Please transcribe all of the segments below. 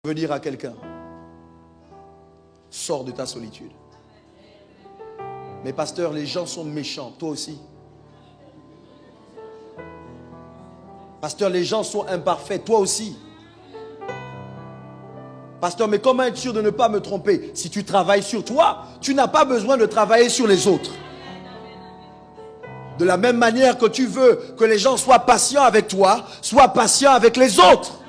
Je veux dire à quelqu'un, sors de ta solitude. Mais pasteur, les gens sont méchants, toi aussi. Pasteur, les gens sont imparfaits, toi aussi. Pasteur, mais comment être sûr de ne pas me tromper? Si tu travailles sur toi, tu n'as pas besoin de travailler sur les autres. De la même manière que tu veux que les gens soient patients avec toi, sois patient avec les autres.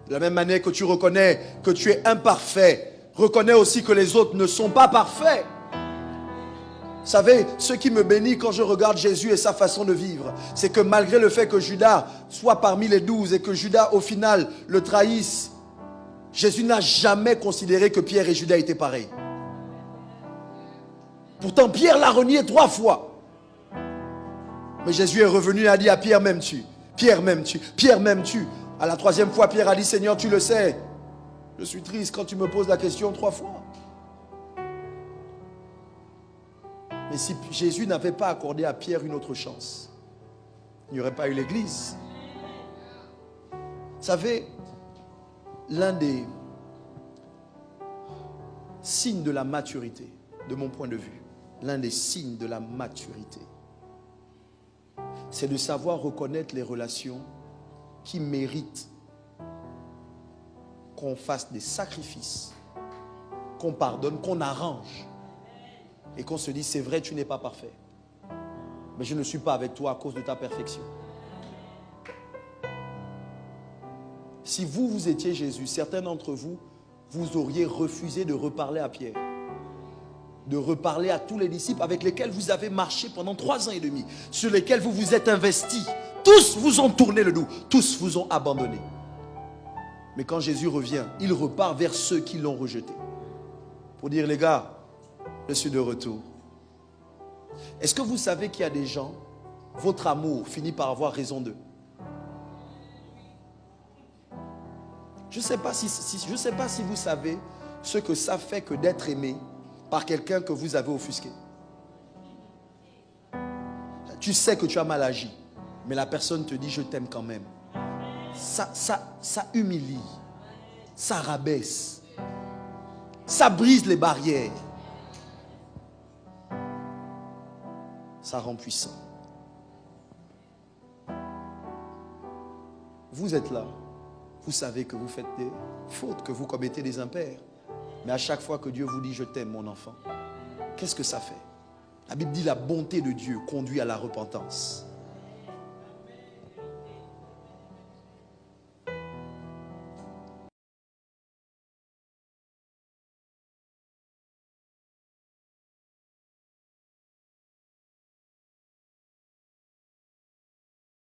De la même manière que tu reconnais que tu es imparfait, reconnais aussi que les autres ne sont pas parfaits. Vous savez, ce qui me bénit quand je regarde Jésus et sa façon de vivre, c'est que malgré le fait que Judas soit parmi les 12 et que Judas au final le trahisse, Jésus n'a jamais considéré que Pierre et Judas étaient pareils. Pourtant, Pierre l'a renié 3 fois. Mais Jésus est revenu et a dit à Pierre, m'aimes-tu? Pierre, m'aimes-tu? Pierre, m'aimes-tu? À la 3e fois, Pierre a dit, Seigneur, tu le sais. Je suis triste quand tu me poses la question 3 fois. Mais si Jésus n'avait pas accordé à Pierre une autre chance, il n'y aurait pas eu l'église. Vous savez, l'un des signes de la maturité, de mon point de vue, l'un des signes de la maturité, c'est de savoir reconnaître les relations qui méritent qu'on fasse des sacrifices, qu'on pardonne, qu'on arrange et qu'on se dise, c'est vrai, tu n'es pas parfait, mais je ne suis pas avec toi à cause de ta perfection. Si vous étiez Jésus, certains d'entre vous, vous auriez refusé de reparler à Pierre, de reparler à tous les disciples avec lesquels vous avez marché pendant 3 ans et demi, sur lesquels vous vous êtes investis. Tous vous ont tourné le dos, tous vous ont abandonné. Mais quand Jésus revient, il repart vers ceux qui l'ont rejeté. Pour dire, les gars, je suis de retour. Est-ce que vous savez qu'il y a des gens, votre amour finit par avoir raison d'eux? Je ne sais pas si vous savez ce que ça fait que d'être aimé par quelqu'un que vous avez offusqué. Tu sais que tu as mal agi, mais la personne te dit je t'aime quand même. Ça humilie, ça rabaisse, ça brise les barrières, ça rend puissant. Vous êtes là, vous savez que vous faites des fautes, que vous commettez des impairs. Mais à chaque fois que Dieu vous dit « Je t'aime, mon enfant », qu'est-ce que ça fait? La Bible dit la bonté de Dieu conduit à la repentance.